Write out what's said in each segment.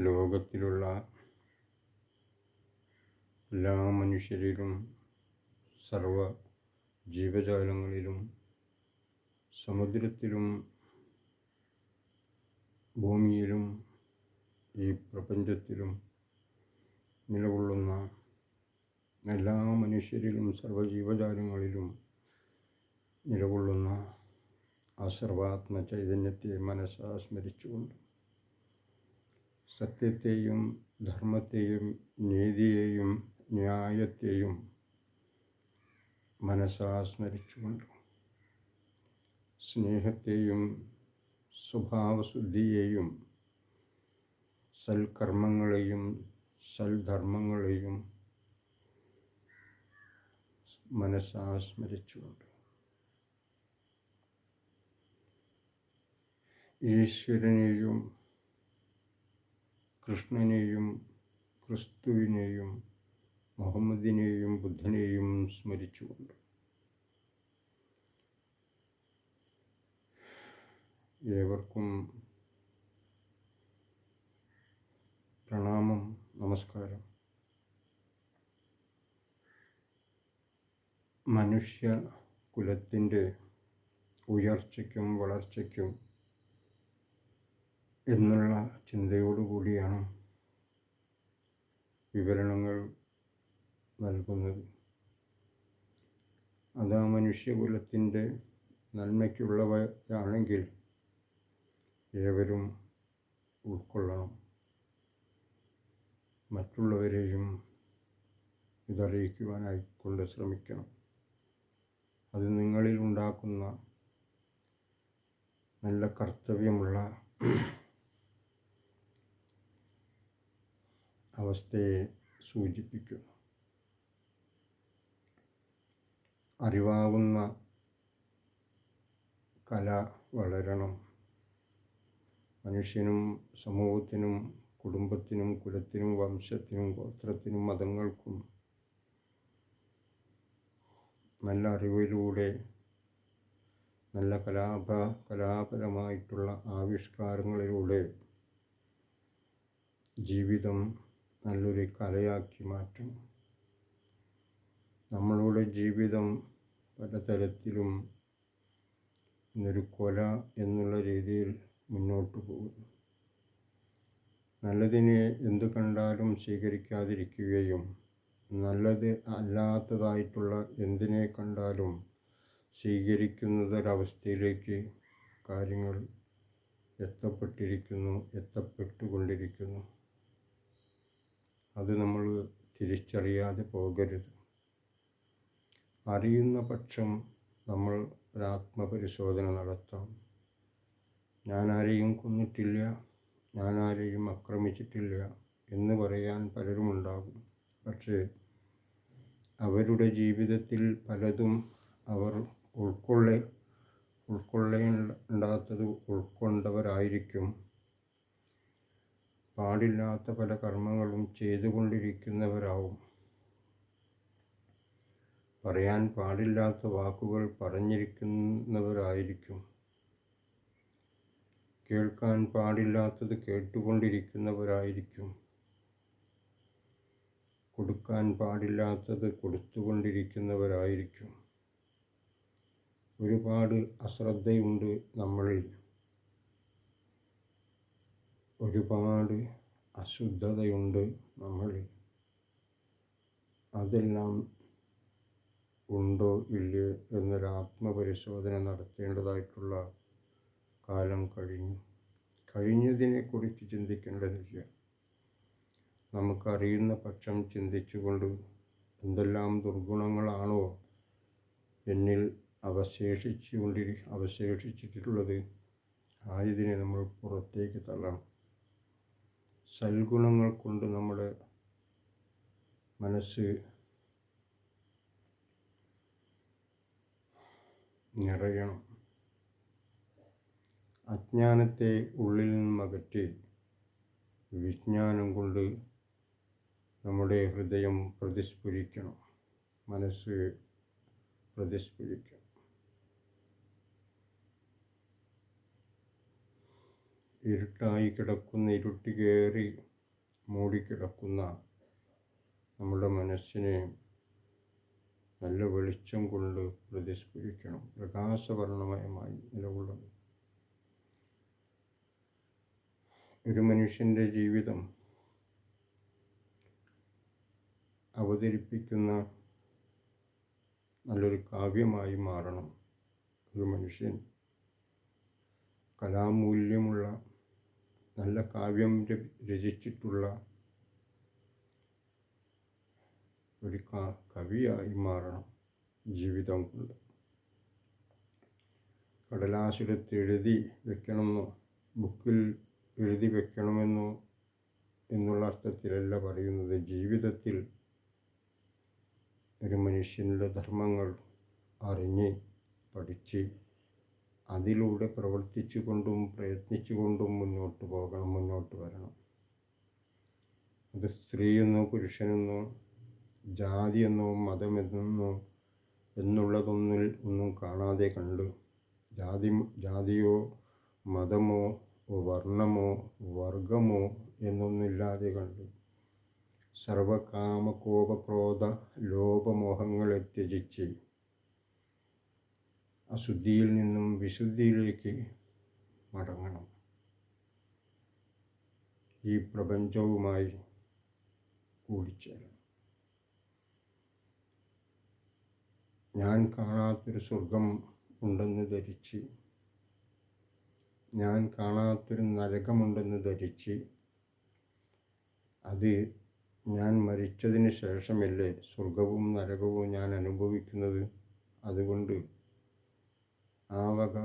ലോകത്തിലുള്ള എല്ലാ മനുഷ്യരിലും, സർവ ജീവജാലങ്ങളിലും, സമുദ്രത്തിലും ഭൂമിയിലും ഈ പ്രപഞ്ചത്തിലും നിലകൊള്ളുന്ന എല്ലാ മനുഷ്യരിലും സർവ്വജീവജാലങ്ങളിലും നിലകൊള്ളുന്ന ആ സർവാത്മ ചൈതന്യത്തെ മനസ്സാ സ്മരിച്ചുകൊണ്ട് സത്യത്തെയും ധർമ്മത്തെയും നീതിയെയും ന്യായത്തെയും മനസ്സാ സ്മരിച്ചുകൊണ്ട് സ്നേഹത്തെയും സ്വഭാവശുദ്ധിയെയും സൽക്കർമ്മങ്ങളെയും സൽധർമ്മങ്ങളെയും മനസ്സാ സ്മരിച്ചുകൊണ്ട് ഈശ്വരനെയും കൃഷ്ണനെയും ക്രിസ്തുവിനെയും മുഹമ്മദിനെയും ബുദ്ധനെയും സ്മരിച്ചുകൊണ്ട് ഏവർക്കും പ്രണാമം, നമസ്കാരം. മനുഷ്യ കുലത്തിൻ്റെ ഉയർച്ചയ്ക്കും വളർച്ചയ്ക്കും എന്നുള്ള ചിന്തയോടുകൂടിയാണ് വിവരണങ്ങൾ നൽകുന്നത്. അത് ആ മനുഷ്യകുലത്തിൻ്റെ നന്മയ്ക്കുള്ളവയാണെങ്കിൽ ഏവരും ഉൾക്കൊള്ളണം. മറ്റുള്ളവരെയും ഇതറിയിക്കുവാനായിക്കൊണ്ട് ശ്രമിക്കണം. അത് നിങ്ങളിൽ ഉണ്ടാക്കുന്ന നല്ല കർത്തവ്യമുള്ള അവസ്ഥയെ സൂചിപ്പിക്കുന്നു. അറിവാകുന്ന കല വളരണം. മനുഷ്യനും സമൂഹത്തിനും കുടുംബത്തിനും കുലത്തിനും വംശത്തിനും ഗോത്രത്തിനും മതങ്ങൾക്കും നല്ല അറിവിലൂടെ നല്ല കലാപരമായിട്ടുള്ള ആവിഷ്കാരങ്ങളിലൂടെ ജീവിതം നല്ലൊരു കലയാക്കി മാറ്റണം. നമ്മളുടെ ജീവിതം പലതരത്തിലും ഇന്നൊരു കൊല എന്നുള്ള രീതിയിൽ മുന്നോട്ട് പോകുന്നു. നല്ലതിനെ എന്തു കണ്ടാലും സ്വീകരിക്കാതിരിക്കുകയും നല്ലത് അല്ലാത്തതായിട്ടുള്ള എന്തിനെ കണ്ടാലും സ്വീകരിക്കുന്നതൊരവസ്ഥയിലേക്ക് കാര്യങ്ങൾ എത്തപ്പെട്ടുകൊണ്ടിരിക്കുന്നു. അത് നമ്മൾ തിരിച്ചറിയാതെ പോകരുത്. അറിയുന്ന പക്ഷം നമ്മൾ ഒരാത്മപരിശോധന നടത്താം. ഞാൻ ആരെയും കൊന്നിട്ടില്ല, ഞാൻ ആരെയും ആക്രമിച്ചിട്ടില്ല എന്ന് പറയാൻ പലരുമുണ്ടാകും. പക്ഷേ അവരുടെ ജീവിതത്തിൽ പലതും അവർ ഉൾക്കൊള്ളേണ്ടാത്തത് ഉൾക്കൊണ്ടവരായിരിക്കും. പാടില്ലാത്ത പല കർമ്മങ്ങളും ചെയ്തുകൊണ്ടിരിക്കുന്നവരാവും. പറയാൻ പാടില്ലാത്ത വാക്കുകൾ പറഞ്ഞിരിക്കുന്നവരായിരിക്കും. കേൾക്കാൻ പാടില്ലാത്തത് കേട്ടുകൊണ്ടിരിക്കുന്നവരായിരിക്കും. കൊടുക്കാൻ പാടില്ലാത്തത് കൊടുത്തുകൊണ്ടിരിക്കുന്നവരായിരിക്കും. ഒരുപാട് അശ്രദ്ധയുണ്ട് നമ്മളിൽ. ഒരുപാട് അശുദ്ധതയുണ്ട് നമ്മളിൽ. അതെല്ലാം ഉണ്ടോ ഇല്ലയോ എന്നൊരു ആത്മപരിശോധന നടത്തേണ്ടതായിട്ടുള്ള കാലം കഴിഞ്ഞതിനെക്കുറിച്ച് ചിന്തിക്കേണ്ടതില്ല. നമുക്കറിയുന്ന പക്ഷം ചിന്തിച്ചുകൊണ്ട് എന്തെല്ലാം ദുർഗുണങ്ങളാണോ എന്നിൽ അവശേഷിച്ചിട്ടുള്ളത് ആയതിനെ നമ്മൾ പുറത്തേക്ക് തള്ളണം. സൽഗുണങ്ങൾ കൊണ്ട് നമ്മുടെ മനസ്സ് നിറയണം. അജ്ഞാനത്തെ ഉള്ളിൽ നിന്നകറ്റി വിജ്ഞാനം കൊണ്ട് നമ്മുടെ ഹൃദയം പ്രതിസ്ഫുരിക്കണം, മനസ്സ് പ്രതിസ്ഫുരിക്കണം. ഇരുട്ടായി കിടക്കുന്ന ഇരുട്ട് കയറി മൂടിക്കിടക്കുന്ന നമ്മുടെ മനസ്സിനെ നല്ല വെളിച്ചം കൊണ്ട് പ്രതിസ്ഫുരിക്കണം. പ്രകാശവർണ്ണമയമായി നിലകൊള്ളണം. ഒരു മനുഷ്യൻ്റെ ജീവിതം അവതരിപ്പിക്കുന്ന നല്ലൊരു കാവ്യമായി മാറണം. ഒരു മനുഷ്യൻ കലാമൂല്യമുള്ള നല്ല കാവ്യം രചിച്ചിട്ടുള്ള ഒരു കവിയായി മാറണം ജീവിതം കൊണ്ട്. കടലാസിലെടുത്ത് എഴുതി വെക്കണമെന്നോ ബുക്കിൽ എഴുതി വെക്കണമെന്നോ എന്നുള്ള അർത്ഥത്തിലല്ല പറയുന്നത്. ജീവിതത്തിൽ ഒരു മനുഷ്യൻ്റെ ധർമ്മങ്ങൾ അറിഞ്ഞ് പഠിച്ച് അതിലൂടെ പ്രവർത്തിച്ചു കൊണ്ടും പ്രയത്നിച്ചു കൊണ്ടും മുന്നോട്ട് പോകണം, മുന്നോട്ട് വരണം. അത് സ്ത്രീയെന്നോ പുരുഷനെന്നോ ജാതിയെന്നോ മതമെന്നോ ഒന്നും കാണാതെ കണ്ട് ജാതിയോ മതമോ വർണ്ണമോ വർഗമോ എന്നൊന്നില്ലാതെ കണ്ട് സർവകാമകോപക്രോധ ലോപമോഹങ്ങളെ ത്യജിച്ച് അശുദ്ധിയിൽ നിന്നും വിശുദ്ധിയിലേക്ക് മടങ്ങണം. ഈ പ്രപഞ്ചവുമായി കൂടിച്ചേരണം. ഞാൻ കാണാത്തൊരു സ്വർഗം ഉണ്ടെന്ന് ധരിച്ച്, ഞാൻ കാണാത്തൊരു നരകമുണ്ടെന്ന് ധരിച്ച്, അത് ഞാൻ മരിച്ചതിന് ശേഷമല്ലേ സ്വർഗവും നരകവും ഞാൻ അനുഭവിക്കുന്നത്. അതുകൊണ്ട് ആ വക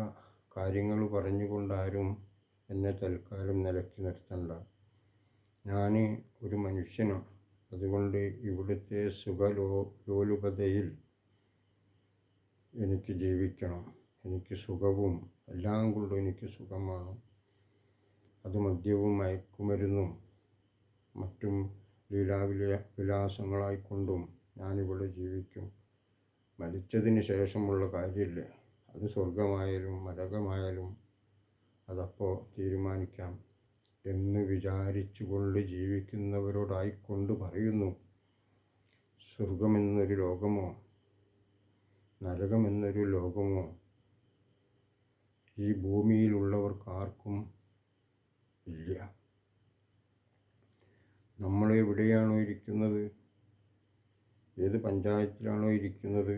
കാര്യങ്ങൾ പറഞ്ഞുകൊണ്ടാരും എന്നെ തൽക്കാലം നിലയ്ക്ക് നിർത്തണ്ട. ഞാൻ ഒരു മനുഷ്യനാണ്. അതുകൊണ്ട് ഇവിടുത്തെ സുഖലോലുപതയിൽ എനിക്ക് ജീവിക്കണം. എനിക്ക് സുഖവും എല്ലാം കൊണ്ടും എനിക്ക് സുഖമാണ്. അത് മദ്യവും മയക്കുമരുന്നും മറ്റും വിലാസങ്ങളായിക്കൊണ്ടും ഞാനിവിടെ ജീവിക്കും. മരിച്ചതിന് ശേഷമുള്ള കാര്യമില്ലേ, അത് സ്വർഗമായാലും നരകമായാലും അതപ്പോൾ തീരുമാനിക്കാം എന്ന് വിചാരിച്ചുകൊണ്ട് ജീവിക്കുന്നവരോടായിക്കൊണ്ട് പറയുന്നു, സ്വർഗമെന്നൊരു ലോകമോ നരകമെന്നൊരു ലോകമോ ഈ ഭൂമിയിലുള്ളവർക്കാർക്കും ഇല്ല. നമ്മളെവിടെയാണോ ഇരിക്കുന്നത്, ഏത് പഞ്ചായത്തിലാണോ ഇരിക്കുന്നത്,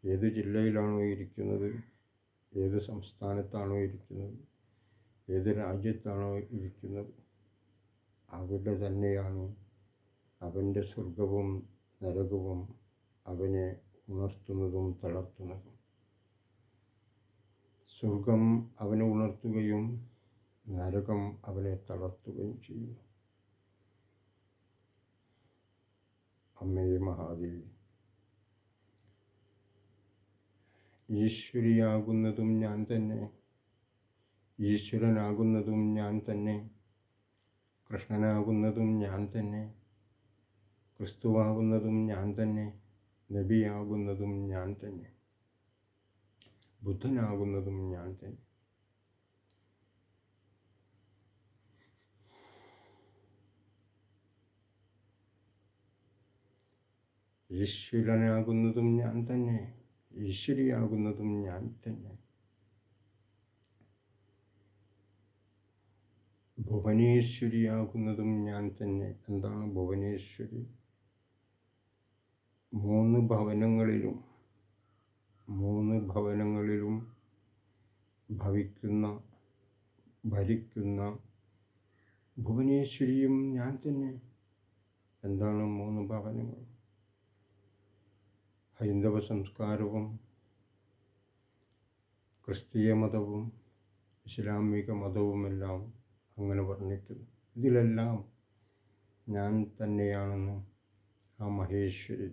ഏത് ജില്ലയിലാണോ ഇരിക്കുന്നത്, ഏത് സംസ്ഥാനത്താണോ ഇരിക്കുന്നത്, ഏത് രാജ്യത്താണോ ഇരിക്കുന്നത്, അവിടെ തന്നെയാണ് അവൻ്റെ സ്വർഗവും നരകവും അവനെ ഉണർത്തുന്നതും തളർത്തുന്നതും. സ്വർഗം അവനെ ഉണർത്തുകയും നരകം അവനെ തളർത്തുകയും ചെയ്യുന്നു. അമ്മേ മഹാദേവി, ഈശ്വരിയാകുന്നതും ഞാൻ തന്നെ, ഈശ്വരനാകുന്നതും ഞാൻ തന്നെ, കൃഷ്ണനാകുന്നതും ഞാൻ തന്നെ, ക്രിസ്തുവാകുന്നതും ഞാൻ തന്നെ, നബിയാകുന്നതും ഞാൻ തന്നെ, ബുദ്ധനാകുന്നതും ഞാൻ തന്നെ. ഈശ്വരനാകുന്നതും ഞാൻ തന്നെ, ഈശ്വരിയാകുന്നതും ഞാൻ തന്നെ, ഭുവനേശ്വരിയാകുന്നതും ഞാൻ തന്നെ. എന്താണ് ഭുവനേശ്വരി? മൂന്ന് ഭവനങ്ങളിലും ഭരിക്കുന്ന ഭുവനേശ്വരിയും ഞാൻ തന്നെ. എന്താണ് മൂന്ന് ഭവനങ്ങൾ? ഹൈന്ദവ സംസ്കാരവും ക്രിസ്തീയ മതവും ഇസ്ലാമിക മതവുമെല്ലാം അങ്ങനെ വർണ്ണിക്കുന്നു. ഇതിലെല്ലാം ഞാൻ തന്നെയാണെന്ന് ആ മഹേശ്വരി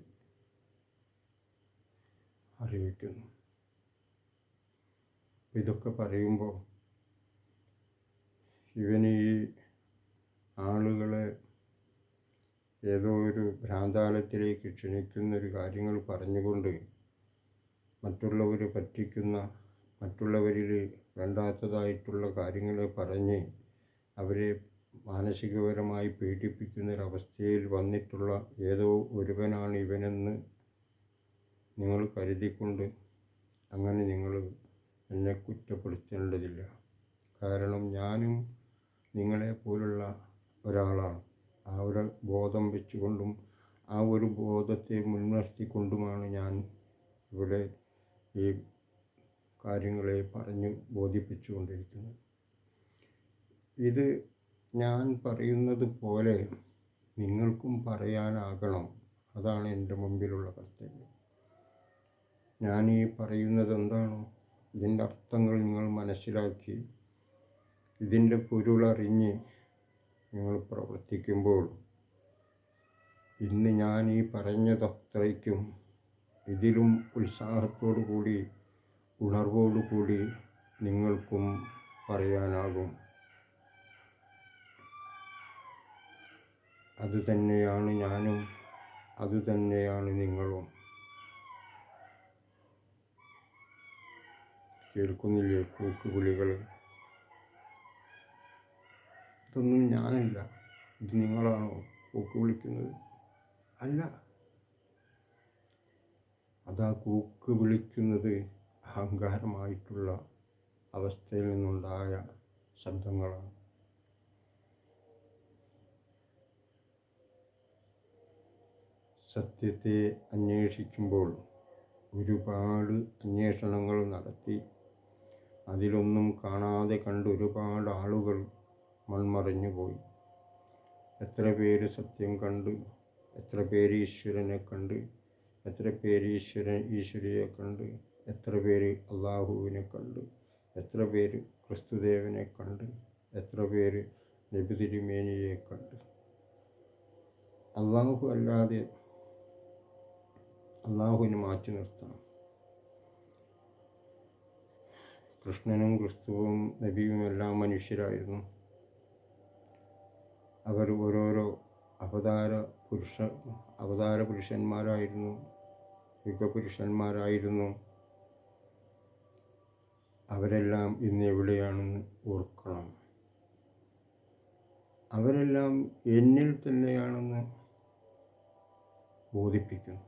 അറിയിക്കുന്നു. ഇതൊക്കെ പറയുമ്പോൾ ഇവന് ഈ ആളുകളെ ഏതോ ഒരു ഭ്രാന്താലയത്തിലേക്ക് ക്ഷണിക്കുന്നൊരു കാര്യങ്ങൾ പറഞ്ഞുകൊണ്ട് മറ്റുള്ളവരെ പറ്റിക്കുന്ന, മറ്റുള്ളവരിൽ വേണ്ടാത്തതായിട്ടുള്ള കാര്യങ്ങളെ പറഞ്ഞ് അവരെ മാനസികപരമായി പീഡിപ്പിക്കുന്നൊരവസ്ഥയിൽ വന്നിട്ടുള്ള ഏതോ ഒരുവനാണ് ഇവനെന്ന് നിങ്ങൾ കരുതിക്കൊണ്ട് അങ്ങനെ നിങ്ങൾ എന്നെ കുറ്റപ്പെടുത്തേണ്ടതില്ല. കാരണം ഞാനും നിങ്ങളെപ്പോലുള്ള ഒരാളാണ്. ആ ഒരു ബോധം വെച്ചുകൊണ്ടും ആ ഒരു ബോധത്തെ മുൻനിർത്തിക്കൊണ്ടുമാണ് ഞാൻ ഇവിടെ ഈ കാര്യങ്ങളെ പറഞ്ഞു ബോധിപ്പിച്ചു കൊണ്ടിരിക്കുന്നത്. ഇത് ഞാൻ പറയുന്നത് പോലെ നിങ്ങൾക്കും പറയാനാകണം. അതാണ് എൻ്റെ മുമ്പിലുള്ള കർത്തവ്യം. ഞാൻ ഈ പറയുന്നത് എന്താണോ ഇതിൻ്റെ അർത്ഥങ്ങൾ നിങ്ങൾ മനസ്സിലാക്കി ഇതിൻ്റെ പൊരുളറിഞ്ഞ് നിങ്ങൾ പ്രവർത്തിക്കുമ്പോൾ ഇന്ന് ഞാൻ ഈ പറഞ്ഞതത്രയ്ക്കും ഇതിലും ഉത്സാഹത്തോടു കൂടി ഉണർവോടു കൂടി നിങ്ങൾക്കും പറയാനാകും. അതുതന്നെയാണ് ഞാനും, അതുതന്നെയാണ് നിങ്ങളും. കേൾക്കുന്നില്ലേ കൂക്കുവിളികൾ? ഇതൊന്നും ഞാനല്ല. ഇത് നിങ്ങളാണോ കൂക്ക് വിളിക്കുന്നത്? അല്ല. അതാ കൂക്ക് വിളിക്കുന്നത് അഹങ്കാരമായിട്ടുള്ള അവസ്ഥയിൽ നിന്നുണ്ടായ ശബ്ദങ്ങളാണ്. സത്യത്തെ അന്വേഷിക്കുമ്പോൾ ഒരുപാട് അന്വേഷണങ്ങൾ നടത്തി അതിലൊന്നും കാണാതെ കണ്ട് ഒരുപാട് ആളുകൾ മൺമറഞ്ഞു പോയി. എത്ര പേര് സത്യം കണ്ട്, എത്ര പേര് ഈശ്വരനെ കണ്ട്, എത്ര പേര് ഈശ്വരിയെ കണ്ട്, എത്ര പേര് അള്ളാഹുവിനെ കണ്ട്, എത്ര പേര് ക്രിസ്തുദേവനെ കണ്ട്, എത്ര പേര് നബി തിരുമേനിയെ കണ്ട്. അള്ളാഹു അല്ലാതെ അള്ളാഹുവിനെ മാറ്റി നിർത്തണം. കൃഷ്ണനും ക്രിസ്തുവും നബിയും എല്ലാം മനുഷ്യരായിരുന്നു. അവർ ഓരോരോ അവതാര പുരുഷന്മാരായിരുന്നു, യുഗപുരുഷന്മാരായിരുന്നു. അവരെല്ലാം ഇന്ന് എവിടെയാണെന്ന് ഓർക്കണം. അവരെല്ലാം എന്നിൽ തന്നെയാണെന്ന് ബോധിപ്പിക്കുന്നു.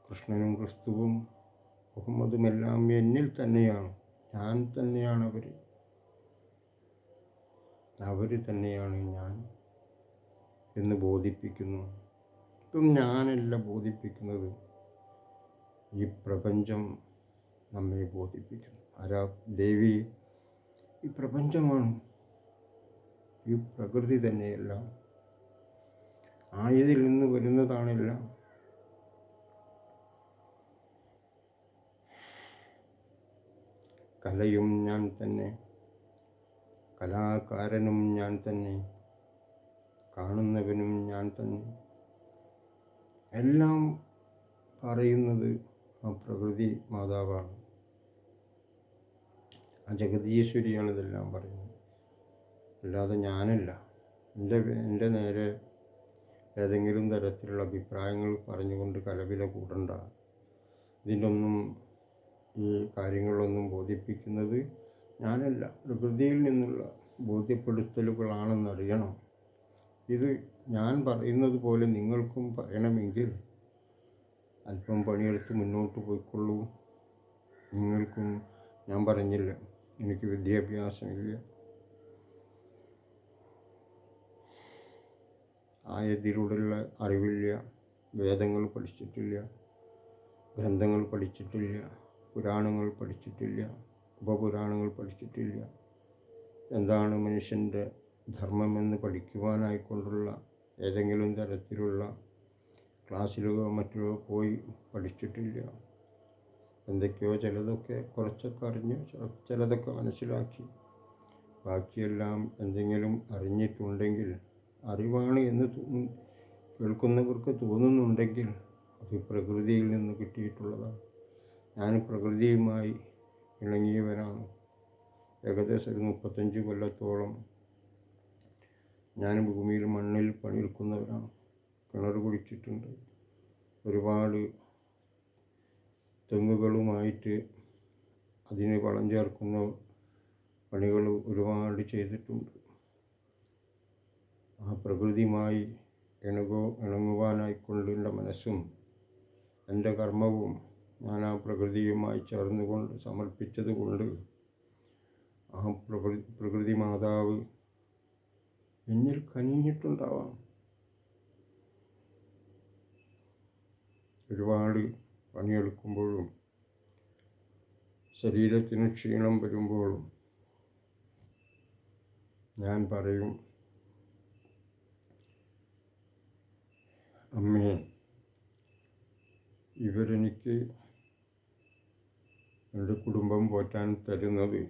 കൃഷ്ണനും ക്രിസ്തുവും മുഹമ്മദുമെല്ലാം എന്നിൽ തന്നെയാണ്. ഞാൻ തന്നെയാണ് അവർ തന്നെയാണ് ഞാൻ എന്ന് ബോധിപ്പിക്കുന്നു. ഇതും ഞാനല്ല ബോധിപ്പിക്കുന്നത്, ഈ പ്രപഞ്ചം നമ്മെ ബോധിപ്പിക്കുന്നു. ആരാ? ദേവി. ഈ പ്രപഞ്ചമാണ്, ഈ പ്രകൃതി തന്നെയെല്ലാം. ആയതിൽ നിന്ന് വരുന്നതാണെല്ലാം. കലയും ഞാൻ തന്നെ, കലാകാരനും ഞാൻ തന്നെ, കാണുന്നവനും ഞാൻ തന്നെ. എല്ലാം പറയുന്നത് ആ പ്രകൃതി മാതാവാണ്, ആ ജഗദീശ്വരിയാണ് ഇതെല്ലാം പറയുന്നത്, അല്ലാതെ ഞാനല്ല. എൻ്റെ നേരെ ഏതെങ്കിലും തരത്തിലുള്ള അഭിപ്രായങ്ങൾ പറഞ്ഞുകൊണ്ട് കലവില കൂടണ്ട. ഇതിലൊന്നും ഈ കാര്യങ്ങളൊന്നും ബോധിപ്പിക്കുന്നത് ഞാനല്ല, പ്രകൃതിയിൽ നിന്നുള്ള ബോധ്യപ്പെടുത്തലുകളാണെന്നറിയണം. ഇത് ഞാൻ പറയുന്നത് പോലെ നിങ്ങൾക്കും പറയണമെങ്കിൽ അല്പം പണിയെടുത്ത് മുന്നോട്ട് പോയിക്കൊള്ളൂ. നിങ്ങൾക്കും ഞാൻ പറഞ്ഞില്ല, എനിക്ക് വിദ്യാഭ്യാസമില്ല, ആയതിലൂടെയുള്ള അറിവില്ല, വേദങ്ങൾ പഠിച്ചിട്ടില്ല, ഗ്രന്ഥങ്ങൾ പഠിച്ചിട്ടില്ല, പുരാണങ്ങൾ പഠിച്ചിട്ടില്ല, ഉപപുരാണങ്ങൾ പഠിച്ചിട്ടില്ല. എന്താണ് മനുഷ്യൻ്റെ ധർമ്മമെന്ന് പഠിക്കുവാനായിക്കൊണ്ടുള്ള ഏതെങ്കിലും തരത്തിലുള്ള ക്ലാസ്സിലോ മറ്റോ പോയി പഠിച്ചിട്ടില്ല. എന്തൊക്കെയോ ചിലതൊക്കെ കുറച്ചൊക്കെ അറിഞ്ഞ് ചിലതൊക്കെ മനസ്സിലാക്കി. ബാക്കിയെല്ലാം എന്തെങ്കിലും അറിഞ്ഞിട്ടുണ്ടെങ്കിൽ, അറിവാണ് എന്ന് കേൾക്കുന്നവർക്ക് തോന്നുന്നുണ്ടെങ്കിൽ അത് പ്രകൃതിയിൽ നിന്ന് കിട്ടിയിട്ടുള്ളതാണ്. ഞാൻ പ്രകൃതിയുമായി ഇണങ്ങിയവനാണ്. ഏകദേശം 35 കൊല്ലത്തോളം ഞാൻ ഭൂമിയിൽ മണ്ണിൽ പണിയെടുക്കുന്നവരാണ്. കിണർ കുഴിച്ചിട്ടുണ്ട്. ഒരുപാട് തെങ്ങുകളുമായിട്ട് അതിന് വളം ചേർക്കുന്ന പണികൾ ഒരുപാട് ചെയ്തിട്ടുണ്ട്. ആ പ്രകൃതിയുമായി ഇണങ്ങുവാനായിക്കൊണ്ടുള്ള മനസ്സും എൻ്റെ കർമ്മവും ഞാൻ ആ പ്രകൃതിയുമായി ചേർന്നുകൊണ്ട് സമർപ്പിച്ചത് കൊണ്ട് ആ പ്രകൃതി മാതാവ് എന്നിൽ കനിഞ്ഞിട്ടുണ്ടാവാം. ഒരുപാട് പണിയെടുക്കുമ്പോഴും ശരീരത്തിന് ക്ഷീണം വരുമ്പോഴും ഞാൻ പറയും, അമ്മേ, ഇവരെനിക്ക് എൻ്റെ കുടുംബം പോറ്റാൻ തരുന്നത്,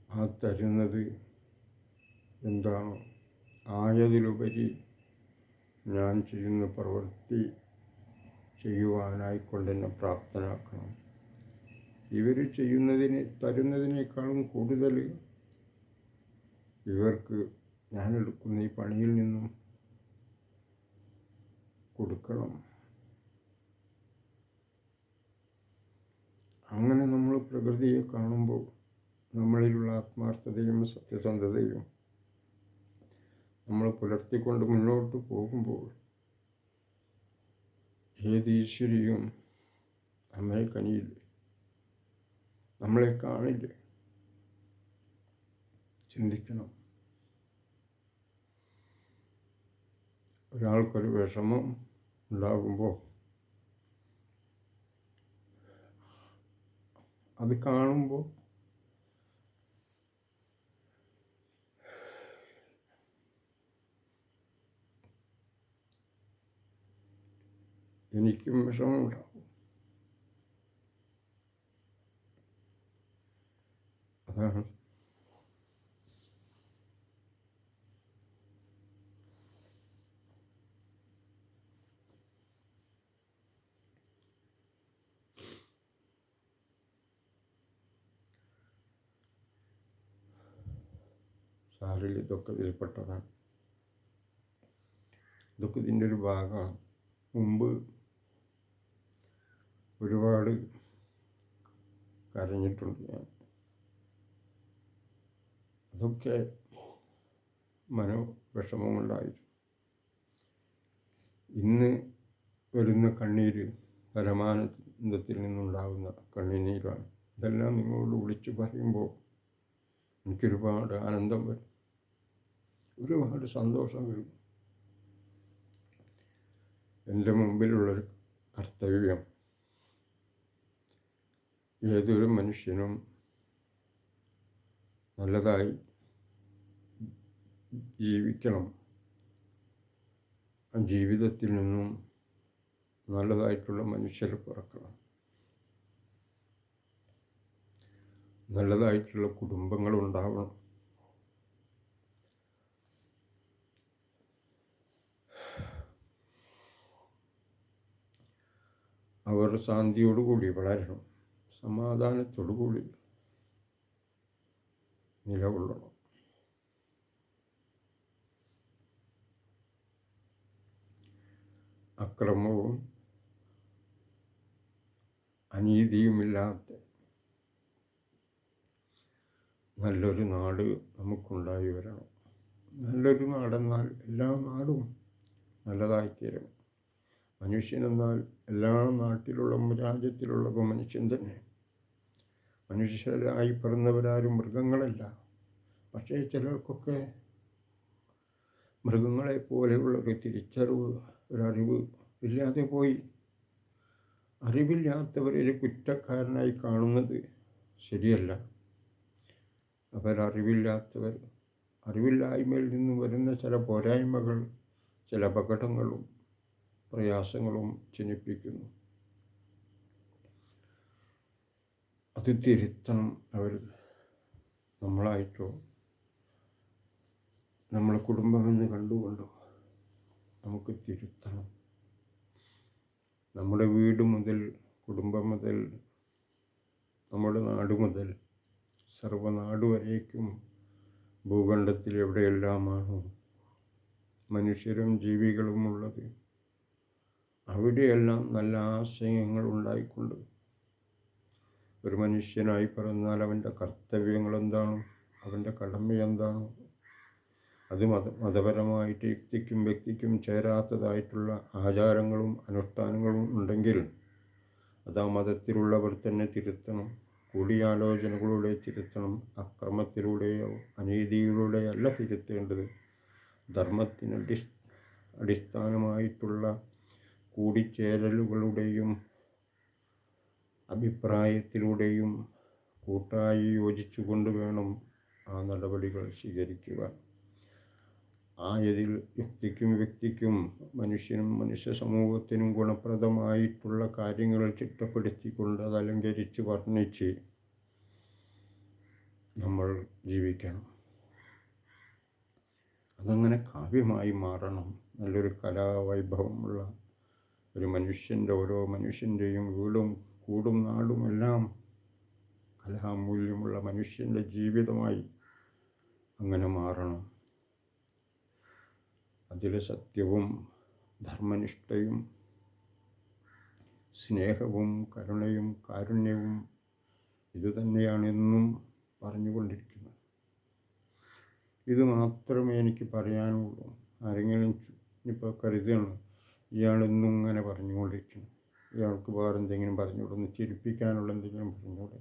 ആ തരുന്നത് എന്താണ്? ആയതിലുപരി ഞാൻ ചെയ്യുന്ന പ്രവൃത്തി ചെയ്യുവാനായിക്കൊണ്ടെന്നെ പ്രാപ്തനാക്കണം. ഇവർ തരുന്നതിനേക്കാളും കൂടുതൽ ഇവർക്ക് ഞാനെടുക്കുന്ന ഈ പണിയിൽ നിന്നും കൊടുക്കണം. അങ്ങനെ നമ്മൾ പ്രകൃതിയെ കാണുമ്പോൾ നമ്മളിലുള്ള ആത്മാർത്ഥതയും സത്യസന്ധതയും നമ്മൾ പുലർത്തിക്കൊണ്ട് മുന്നോട്ട് പോകുമ്പോൾ ഏത് ഈശ്വരിയും നമ്മളെ കനിയില്ല, നമ്മളെ കാണില്ല. ചിന്തിക്കണം. ഒരാൾക്കൊരു വിഷമം ഉണ്ടാകുമ്പോൾ അത് കാണുമ്പോൾ എനിക്കും വിഷമമുണ്ടാകും. അതാണ് സാറിൽ ഇതൊക്കെ ഇതിൽപ്പെട്ടതാണ്. ഇതൊക്കെ ഇതിൻ്റെ ഒരു ഭാഗമാണ്. മുമ്പ് ഒരുപാട് കരഞ്ഞിട്ടുണ്ട് ഞാൻ. അതൊക്കെ മനോവിഷമമുണ്ടായിരുന്നു. ഇന്ന് വരുന്ന കണ്ണീര് പരമാനന്ദത്തിൽ നിന്നുണ്ടാകുന്ന കണ്ണുനീരാണ്. ഇതെല്ലാം നിങ്ങളോട് വിളിച്ചു പറയുമ്പോൾ എനിക്കൊരുപാട് ആനന്ദം വരും, ഒരുപാട് സന്തോഷം വരും. എൻ്റെ മുമ്പിലുള്ളൊരു കർത്തവ്യം ഏതൊരു മനുഷ്യനും നല്ലതായി ജീവിക്കണം. ആ ജീവിതത്തിൽ നിന്നും നല്ലതായിട്ടുള്ള മനുഷ്യർ പിറക്കണം. നല്ലതായിട്ടുള്ള കുടുംബങ്ങളുണ്ടാവണം. അവർ ശാന്തിയോടുകൂടി വളരണം, സമാധാനത്തോടുകൂടി നിലകൊള്ളണം. അക്രമവും അനീതിയുമില്ലാത്ത നല്ലൊരു നാട് നമുക്കുണ്ടായി വരണം. നല്ലൊരു നാടെന്നാൽ എല്ലാ നാടും നല്ലതായിത്തീരണം. മനുഷ്യനെന്നാൽ എല്ലാ നാട്ടിലുള്ള രാജ്യത്തിലുള്ള മനുഷ്യൻ തന്നെ. മനുഷ്യരായി പിറന്നവരാരും മൃഗങ്ങളല്ല. പക്ഷേ ചിലർക്കൊക്കെ മൃഗങ്ങളെ പോലെയുള്ളൊരു തിരിച്ചറിവ്, ഒരറിവ് ഇല്ലാതെ പോയി. അറിവില്ലാത്തവരെ കുറ്റക്കാരനായി കാണുന്നത് ശരിയല്ല. അവരറിവില്ലാത്തവർ, അറിവില്ലായ്മയിൽ നിന്ന് വരുന്ന ചില പോരായ്മകൾ, ചില അപകടങ്ങളും പ്രയാസങ്ങളും ജനിപ്പിക്കുന്നു. അത് തിരുത്തണം അവർ. നമ്മളായിട്ടോ നമ്മളെ കുടുംബമെന്ന് കണ്ടുകൊണ്ടോ നമുക്ക് തിരുത്തണം. നമ്മുടെ വീട് മുതൽ, കുടുംബം മുതൽ, നമ്മുടെ നാട് മുതൽ സർവ്വനാട് വരേക്കും ഭൂഖണ്ഡത്തിൽ എവിടെയെല്ലാമാണോ മനുഷ്യരും ജീവികളും ഉള്ളത്, അവിടെയെല്ലാം നല്ല ആശയങ്ങൾ ഉണ്ടായിക്കൊണ്ട് ഒരു മനുഷ്യനായി പിറന്നാൽ അവൻ്റെ കർത്തവ്യങ്ങൾ എന്താണ്, അവൻ്റെ കടമ എന്താണ്, അത് മതപരമായിട്ട് വ്യക്തിക്കും ചേരാത്തതായിട്ടുള്ള ആചാരങ്ങളും അനുഷ്ഠാനങ്ങളും ഉണ്ടെങ്കിൽ അത് ആ മതത്തിലുള്ളവർ തന്നെ തിരുത്തണം. കൂടിയാലോചനകളിലൂടെ തിരുത്തണം. അക്രമത്തിലൂടെയോ അനീതിയിലൂടെയോ അല്ല തിരുത്തേണ്ടത്. ധർമ്മത്തിന് അടിസ്ഥാനമായിട്ടുള്ള കൂടിച്ചേരലുകളുടെയും അഭിപ്രായത്തിലൂടെയും കൂട്ടായി യോജിച്ചുകൊണ്ട് വേണം ആ നടപടികൾ സ്വീകരിക്കുക. ആയതിൽ വ്യക്തിക്കും മനുഷ്യ സമൂഹത്തിനും ഗുണപ്രദമായിട്ടുള്ള കാര്യങ്ങൾ ചിട്ടപ്പെടുത്തിക്കൊണ്ട് അത് അലങ്കരിച്ച് വർണ്ണിച്ച് നമ്മൾ ജീവിക്കണം. അതങ്ങനെ കാവ്യമായി മാറണം. നല്ലൊരു കലാവൈഭവമുള്ള ഒരു ഓരോ മനുഷ്യൻ്റെയും വീടും കൂടും നാടുമെല്ലാം കലാമൂല്യമുള്ള മനുഷ്യൻ്റെ ജീവിതമായി അങ്ങനെ മാറണം. അതിൽ സത്യവും ധർമ്മനിഷ്ഠയും സ്നേഹവും കരുണയും കാരുണ്യവും ഇതുതന്നെയാണ് എന്നും പറഞ്ഞുകൊണ്ടിരിക്കുന്നത്. ഇത് മാത്രമേ എനിക്ക് പറയാനുള്ളൂ. ആരെങ്കിലും ഇപ്പോൾ കരുതുകയാണ് ഇയാളെന്നും ഇങ്ങനെ പറഞ്ഞുകൊണ്ടിരിക്കുന്നു, ഇയാൾക്ക് വേറെ എന്തെങ്കിലും പറഞ്ഞുകൂടെ, ഒന്ന് ചിരിപ്പിക്കാനുള്ള എന്തെങ്കിലും പറഞ്ഞുകൂടെ.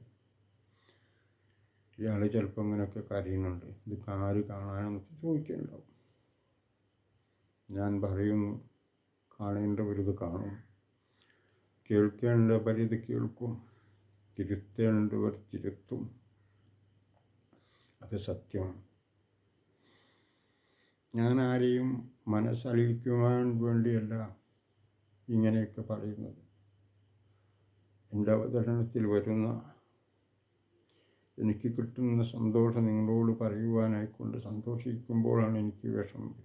ഇയാൾ ചിലപ്പോൾ ഇങ്ങനെയൊക്കെ കരയുന്നുണ്ട്, ഇത് ആര് കാണാനെന്നൊക്കെ ചോദിക്കുന്നുണ്ടാവും. ഞാൻ പറയുന്നു, കാണേണ്ടവരിത് കാണും, കേൾക്കേണ്ടവരിത് കേൾക്കും, തിരുത്തേണ്ടവർ തിരുത്തും. അത് സത്യമാണ്. ഞാൻ ആരെയും മനസ്സലിയിക്കുവാൻ വേണ്ടിയല്ല ഇങ്ങനെയൊക്കെ പറയുന്നത്. എൻ്റെ അവതരണത്തിൽ വരുന്ന എനിക്ക് കിട്ടുന്ന സന്തോഷം നിങ്ങളോട് പറയുവാനായിക്കൊണ്ട് സന്തോഷിക്കുമ്പോഴാണ് എനിക്ക് വിഷമം.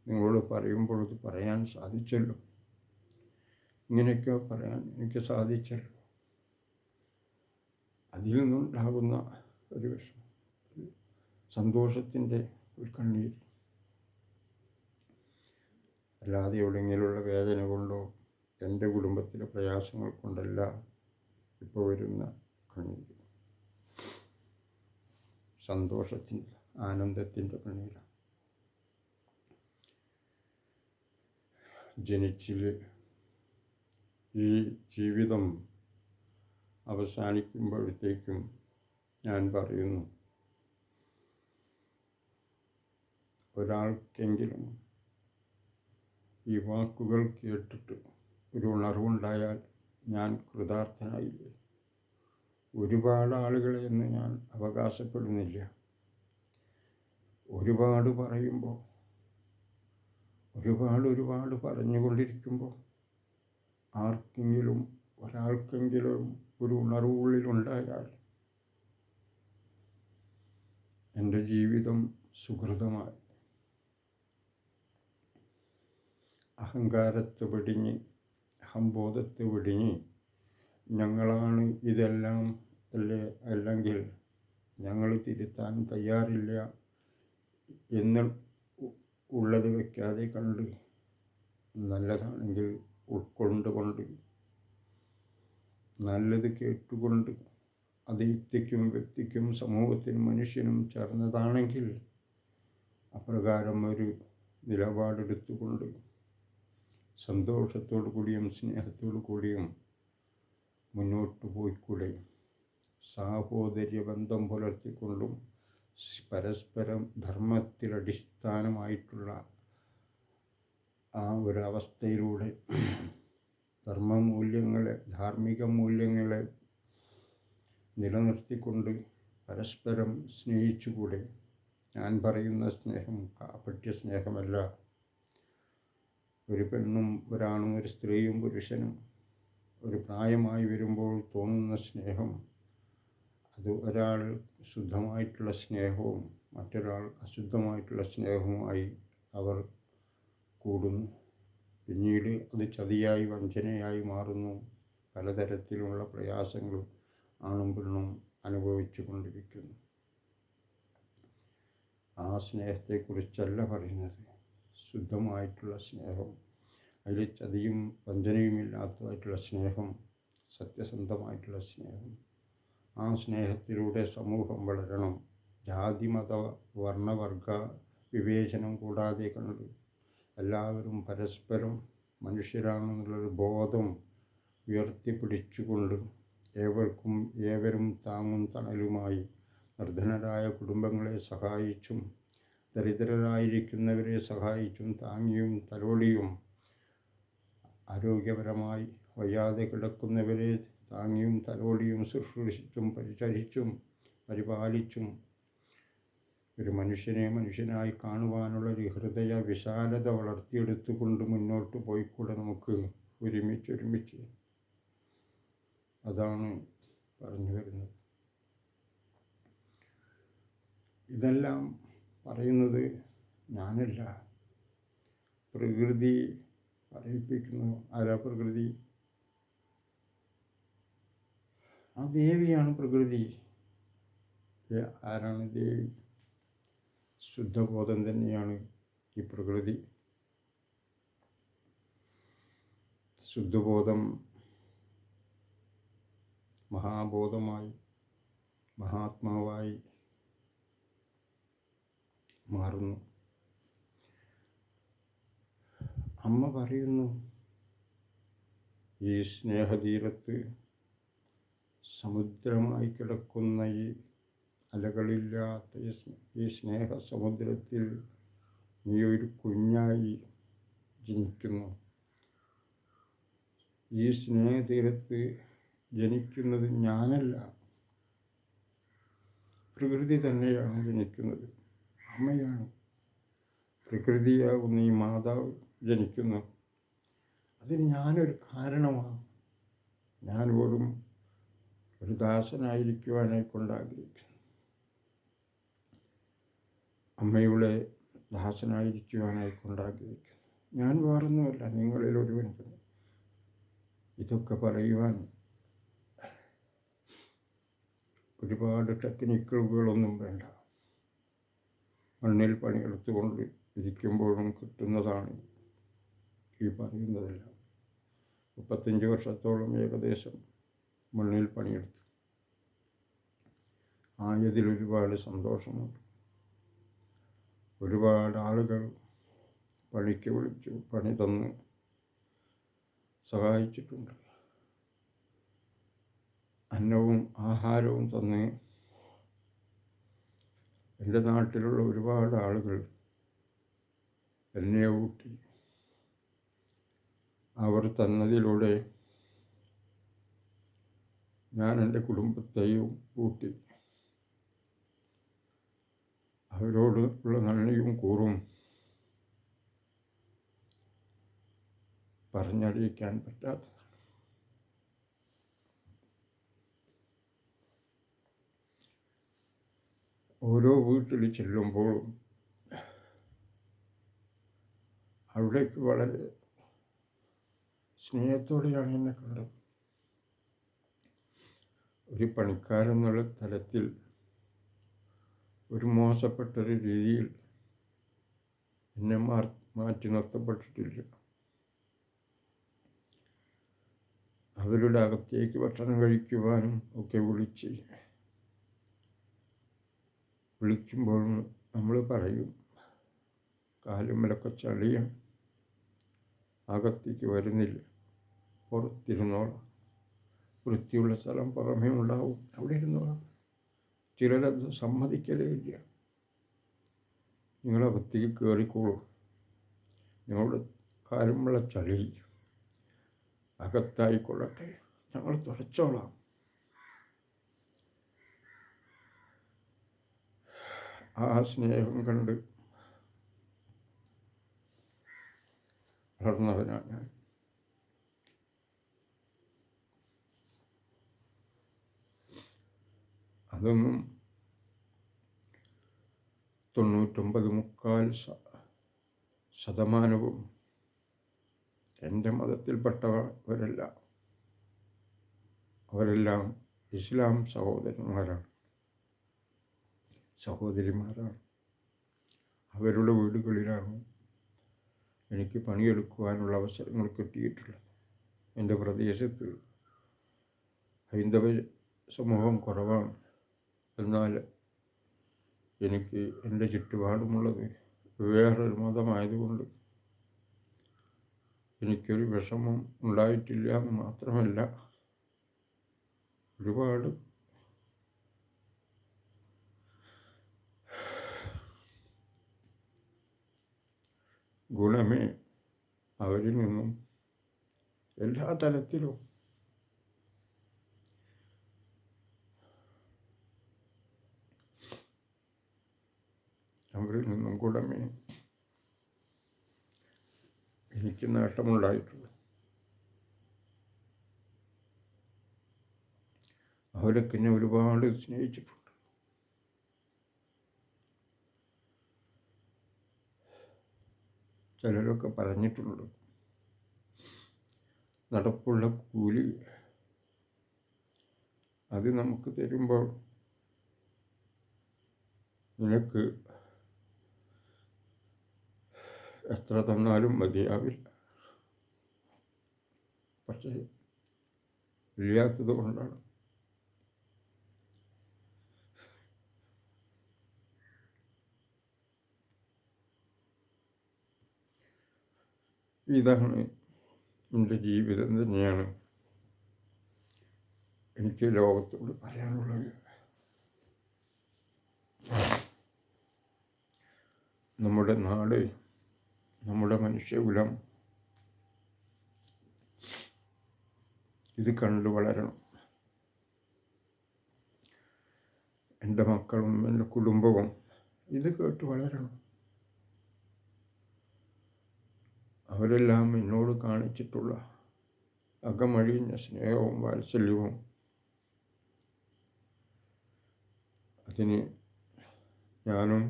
നിങ്ങളോട് പറയുമ്പോൾ ഇത് പറയാൻ സാധിച്ചല്ലോ, ഇങ്ങനെയൊക്കെ പറയാൻ എനിക്ക് സാധിച്ചല്ലോ, അതിൽ നിന്നുണ്ടാകുന്ന ഒരു വിഷമം, സന്തോഷത്തിൻ്റെ ഒരു കണ്ണീർ. അല്ലാതെ എവിടെയെങ്കിലുള്ള വേദന കൊണ്ടോ എൻ്റെ കുടുംബത്തിലെ പ്രയാസങ്ങൾ കൊണ്ടല്ല ഇപ്പോൾ വരുന്ന കണ്ണീർ. സന്തോഷത്തിൻ്റെ ആനന്ദത്തിൻ്റെ കണ്ണീരാണ്. ഈ ജീവിതം അവസാനിക്കുമ്പോഴത്തേക്കും ഞാൻ പറയുന്നു, ഒരാൾക്കെങ്കിലും ഈ വാക്കുകൾ കേട്ടിട്ട് ഒരു ഉണർവുണ്ടായാൽ ഞാൻ കൃതാർത്ഥനായില്ലേ. ഒരുപാട് ആളുകളെ എന്ന് ഞാൻ അവകാശപ്പെടുന്നില്ല. ഒരുപാട് പറയുമ്പോൾ, ഒരുപാട് പറഞ്ഞുകൊണ്ടിരിക്കുമ്പോൾ ആർക്കെങ്കിലും ഒരാൾക്കെങ്കിലും ഒരു ഉണർവുള്ളിലുണ്ടായാൽ എൻ്റെ ജീവിതം സുഹൃതമായി. അഹങ്കാരത്തെ വെടിഞ്ഞ് അഹംബോധത്തെ വെടിഞ്ഞ് ഞങ്ങളാണ് ഇതെല്ലാം അല്ലെങ്കിൽ ഞങ്ങൾ തിരുത്താൻ തയ്യാറില്ല എന്ന് ഉള്ളത് വയ്ക്കാതെ കണ്ട് നല്ലതാണെങ്കിൽ ഉൾക്കൊണ്ടുകൊണ്ട് നല്ലത് കേട്ടുകൊണ്ട് അത് വ്യക്തിക്കും സമൂഹത്തിനും മനുഷ്യനും ചേർന്നതാണെങ്കിൽ അപ്രകാരം ഒരു നിലപാടെടുത്തുകൊണ്ട് സന്തോഷത്തോടു കൂടിയും സ്നേഹത്തോടു കൂടിയും മുന്നോട്ട് പോയിക്കൂടെ. സാഹോദര്യ ബന്ധം പുലർത്തിക്കൊണ്ടും പരസ്പരം ധർമ്മത്തിലടിസ്ഥാനമായിട്ടുള്ള ആ ഒരവസ്ഥയിലൂടെ ധാർമ്മിക മൂല്യങ്ങളെ നിലനിർത്തിക്കൊണ്ട് പരസ്പരം സ്നേഹിച്ചുകൂടെ. ഞാൻ പറയുന്ന സ്നേഹം കാപട്യ സ്നേഹമല്ല. ഒരു പെണ്ണും ഒരാണും ഒരു സ്ത്രീയും പുരുഷനും ഒരു പ്രായമായി വരുമ്പോൾ തോന്നുന്ന സ്നേഹം, അത് ഒരാൾ ശുദ്ധമായിട്ടുള്ള സ്നേഹവും മറ്റൊരാൾ അശുദ്ധമായിട്ടുള്ള സ്നേഹവുമായി അവർ കൂടുന്നു. പിന്നീട് അത് ചതിയായി വഞ്ചനയായി മാറുന്നു. പലതരത്തിലുള്ള പ്രയാസങ്ങളും ആണും പെണ്ണും അനുഭവിച്ചു കൊണ്ടിരിക്കുന്നു. ആ സ്നേഹത്തെക്കുറിച്ചല്ല പറയുന്നത്. ശുദ്ധമായിട്ടുള്ള സ്നേഹം, അതിൽ ചതിയും വഞ്ചനയും ഇല്ലാത്തതായിട്ടുള്ള സ്നേഹം, സത്യസന്ധമായിട്ടുള്ള സ്നേഹം. ആ സ്നേഹത്തിലൂടെ സമൂഹം വളരണം. ജാതി മത വർണ്ണവർഗ വിവേചനം കൂടാതെ കണ്ട് എല്ലാവരും പരസ്പരം മനുഷ്യരാണെന്നുള്ളൊരു ബോധം ഉയർത്തിപ്പിടിച്ചുകൊണ്ട് ഏവരും താങ്ങും തണലുമായി നിർധനരായ കുടുംബങ്ങളെ സഹായിച്ചും ദരിദ്രരായിരിക്കുന്നവരെ സഹായിച്ചും താങ്ങിയും തലോടിയും ആരോഗ്യപരമായി വയ്യാതെ കിടക്കുന്നവരെ താങ്ങിയും തലോടിയും ശുശ്രൂഷിച്ചും പരിചരിച്ചും പരിപാലിച്ചും ഒരു മനുഷ്യനെ മനുഷ്യനായി കാണുവാനുള്ളൊരു ഹൃദയ വിശാലത വളർത്തിയെടുത്തുകൊണ്ട് മുന്നോട്ട് പോയിക്കൂടെ നമുക്ക് ഒരുമിച്ച്. അതാണ് പറഞ്ഞു വരുന്നത്. ഇതെല്ലാം പറയുന്നത് ഞാനല്ല, പ്രകൃതി പറയിപ്പിക്കുന്നു. ആരാ പ്രകൃതി? ആ ദേവിയാണ് പ്രകൃതി. ആരാണ് ദേവി? ശുദ്ധബോധം തന്നെയാണ് ഈ പ്രകൃതി. ശുദ്ധബോധം മഹാബോധമായി മഹാത്മാവായി മാറുന്നു. അമ്മ പറയുന്നു, ഈ സ്നേഹതീരത്ത് സമുദ്രമായി കിടക്കുന്ന ഈ അലകളില്ലാത്ത ഈ സ്നേഹസമുദ്രത്തിൽ നീ ഒരു കുഞ്ഞായി ജനിക്കുന്നു. ഈ സ്നേഹതീരത്ത് ജനിക്കുന്നത് ഞാനല്ല, പ്രകൃതി തന്നെയാണ് ജനിക്കുന്നത്. അമ്മയാണ്, പ്രകൃതിയാകുന്ന ഈ മാതാവ് ജനിക്കുന്നു. അതിന് ഞാനൊരു കാരണമാണ്. ഞാൻ വെറും ഒരു ദാസനായിരിക്കുവാനായി കൊണ്ടാഗ്രഹിക്കുന്നു. അമ്മയുടെ ദാസനായിരിക്കുവാനായി കൊണ്ടാഗ്രഹിക്കുന്നു. ഞാൻ വേറൊന്നുമല്ല, നിങ്ങളിൽ ഒരുവൻ തന്നെ. ഇതൊക്കെ പറയുവാൻ ഒരുപാട് ടെക്നിക്കുകളൊന്നും വേണ്ട. മണ്ണിൽ പണിയെടുത്തുകൊണ്ട് ഇരിക്കുമ്പോഴും കിട്ടുന്നതാണ് ഈ പറയുന്നതെല്ലാം. 35 വർഷത്തോളം ഏകദേശം മണ്ണിൽ പണിയെടുത്തു. ആയതിൽ ഒരുപാട് സന്തോഷമുണ്ട്. ഒരുപാട് ആളുകൾ പണിക്ക് വിളിച്ചു, പണി തന്ന് സഹായിച്ചിട്ടുണ്ട്. അന്നവും ആഹാരവും തന്ന് എൻ്റെ നാട്ടിലുള്ള ഒരുപാട് ആളുകൾ എന്നെ ഊട്ടി. അവർ തന്നതിലൂടെ ഞാൻ എൻ്റെ കുടുംബത്തെയും ഊട്ടി. അവരോടുള്ള നന്ദിയും കൂറും പറഞ്ഞറിയിക്കാൻ പറ്റാത്തതാണ്. ഓരോ വീട്ടിൽ ചെല്ലുമ്പോഴും അവിടേക്ക് വളരെ സ്നേഹത്തോടെയാണ് എന്നെ കണ്ടത്. ഒരു പണിക്കാരെന്നുള്ള തലത്തിൽ ഒരു മോശപ്പെട്ടൊരു രീതിയിൽ എന്നെ മാറ്റി നിർത്തപ്പെട്ടിട്ടില്ല. അവരുടെ അകത്തേക്ക് ഭക്ഷണം കഴിക്കുവാനും ഒക്കെ വിളിക്കുമ്പോഴും നമ്മൾ പറയും, കാലുമ്മലൊക്കെ ചളിയാണ്, അകത്തേക്ക് വരുന്നില്ല, പുറത്തിരുന്നോളാം, വൃത്തിയുള്ള സ്ഥലം പുറമേ ഉണ്ടാവും, അവിടെ ഇരുന്നോളാം. ചിലരത് സമ്മതിക്കലേ ഇല്ല. നിങ്ങളകത്തേക്ക് കയറിക്കോളൂ, നിങ്ങളുടെ കാലുമുള്ള ചളി അകത്തായിക്കൊള്ളട്ടെ, ഞങ്ങൾ തുടച്ചോളാം. ആ സ്നേഹം കണ്ട് വളർന്നവനാണ് ഞാൻ. അതൊന്നും 99.4% എൻ്റെ മതത്തിൽപ്പെട്ടവരല്ല. അവരെല്ലാം ഇസ്ലാം സഹോദരന്മാരാണ്, സഹോദരിമാരാണ്. അവരുടെ വീടുകളിലാണ് എനിക്ക് പണിയെടുക്കുവാനുള്ള അവസരങ്ങൾ കിട്ടിയിട്ടുള്ളത്. എൻ്റെ പ്രദേശത്ത് ഹൈന്ദവ സമൂഹം കുറവാണ്. എന്നാൽ എനിക്ക് എൻ്റെ ചുറ്റുപാടുമുള്ളത് വേറൊരു മതമായതുകൊണ്ട് എനിക്കൊരു വിഷമം ഉണ്ടായിട്ടില്ല എന്ന് മാത്രമല്ല, ഒരുപാട് ഗുണമേ അവരിൽ നിന്നും എല്ലാ തലത്തിലും അവരിൽ നിന്നും ഗുണമേ എനിക്ക് നേട്ടമുണ്ടായിട്ടുള്ളൂ. അവരൊക്കെ എന്നെ ഒരുപാട് സ്നേഹിച്ചിട്ടുണ്ട്. ചിലരൊക്കെ പറഞ്ഞിട്ടുണ്ട്, നടപ്പുള്ള കൂലി അത് നമുക്ക് തരുമ്പോൾ നിനക്ക് എത്ര തന്നാലും മതിയാവില്ല. പക്ഷേ ഇല്ലാത്തത് കൊണ്ടാണ് ഇതാണ് എൻ്റെ ജീവിതം തന്നെയാണ് എനിക്ക് ലോകത്തോട് പറയാനുള്ളത്. നമ്മുടെ നാട്, നമ്മുടെ മനുഷ്യകുലം ഇത് കണ്ടു വളരണം. എൻ്റെ മക്കളും എൻ്റെ കുടുംബവും ഇത് കേട്ട് വളരണം. അവരെല്ലാം എന്നോട് കാണിച്ചിട്ടുള്ള അകമഴിഞ്ഞ സ്നേഹവും വാത്സല്യവും അതിന് ഞാനും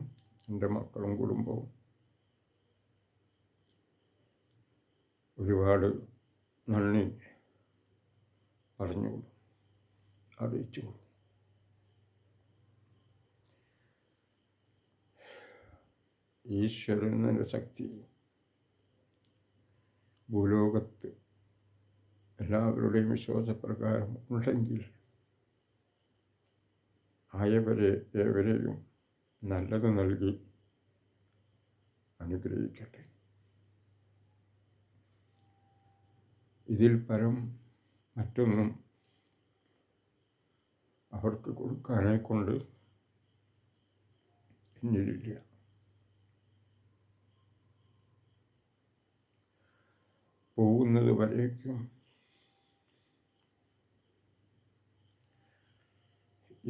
എൻ്റെ മക്കളും കുടുംബവും ഒരുപാട് നന്ദി പറഞ്ഞുകൊള്ളു, അറിയിച്ചുകൊള്ളു. ഈശ്വരൻ എന്ന ശക്തി ഭൂലോകത്ത് എല്ലാവരുടെയും വിശ്വാസപ്രകാരം ഉണ്ടെങ്കിൽ ആയവരെ ഏവരെയും നല്ലത് നൽകി അനുഗ്രഹിക്കട്ടെ. ഇതിൽ പരം മറ്റൊന്നും അവർക്ക് കൊടുക്കാനെ കൊണ്ട് എന്നിലില്ല. പോകുന്നത് വരേക്കും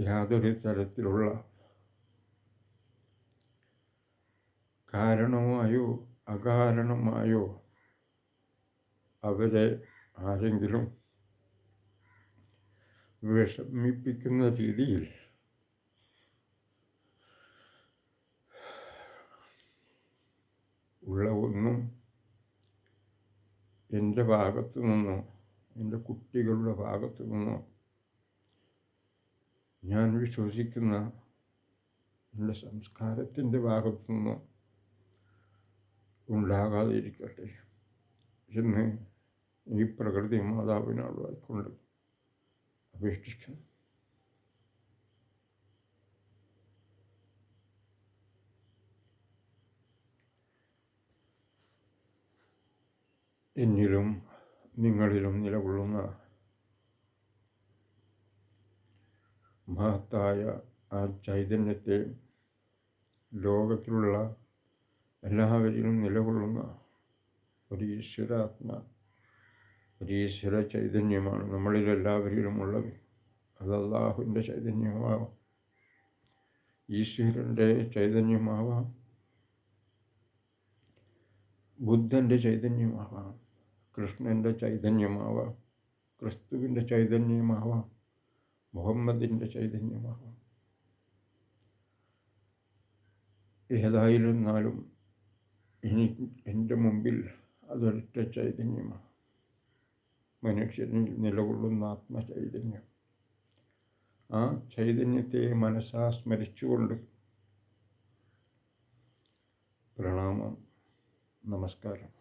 യാതൊരു തരത്തിലുള്ള കാരണമായോ അകാരണമായോ അവരെ ആരെങ്കിലും വിഷമിപ്പിക്കുന്ന രീതിയിൽ ഉള്ള ഒന്നും എൻ്റെ ഭാഗത്തു നിന്നോ എൻ്റെ കുട്ടികളുടെ ഭാഗത്തു നിന്നോ ഞാൻ വിശ്വസിക്കുന്ന എൻ്റെ സംസ്കാരത്തിൻ്റെ ഭാഗത്തു നിന്നോ ഉണ്ടാകാതിരിക്കട്ടെ എന്ന് ഈ പ്രകൃതി മാതാവിനോടായിക്കൊണ്ട് അപേക്ഷിക്കുന്നു. എന്നിലും നിങ്ങളിലും നിലകൊള്ളുന്ന മഹത്തായ ആ ചൈതന്യത്തെ, ലോകത്തിലുള്ള എല്ലാവരിലും നിലകൊള്ളുന്ന ഒരു ഈശ്വര ചൈതന്യമാണ് നമ്മളിലെല്ലാവരിലും ഉള്ളത്. അത് അല്ലാഹുവിൻ്റെ ചൈതന്യമാവാം, ഈശ്വരൻ്റെ ചൈതന്യമാവാം, ബുദ്ധൻ്റെ ചൈതന്യമാവാം, കൃഷ്ണൻ്റെ ചൈതന്യമാവാം, ക്രിസ്തുവിൻ്റെ ചൈതന്യമാവാം, മുഹമ്മദിൻ്റെ ചൈതന്യമാവാം. ഏതായിരുന്നാലും എൻ്റെ മുമ്പിൽ അതൊരൊറ്റ ചൈതന്യമാണ്, മനുഷ്യനിൽ നിലകൊള്ളുന്ന ആത്മചൈതന്യം. ആ ചൈതന്യത്തെ മനസ്സാ സ്മരിച്ചുകൊണ്ട് പ്രണാമം, നമസ്കാരം.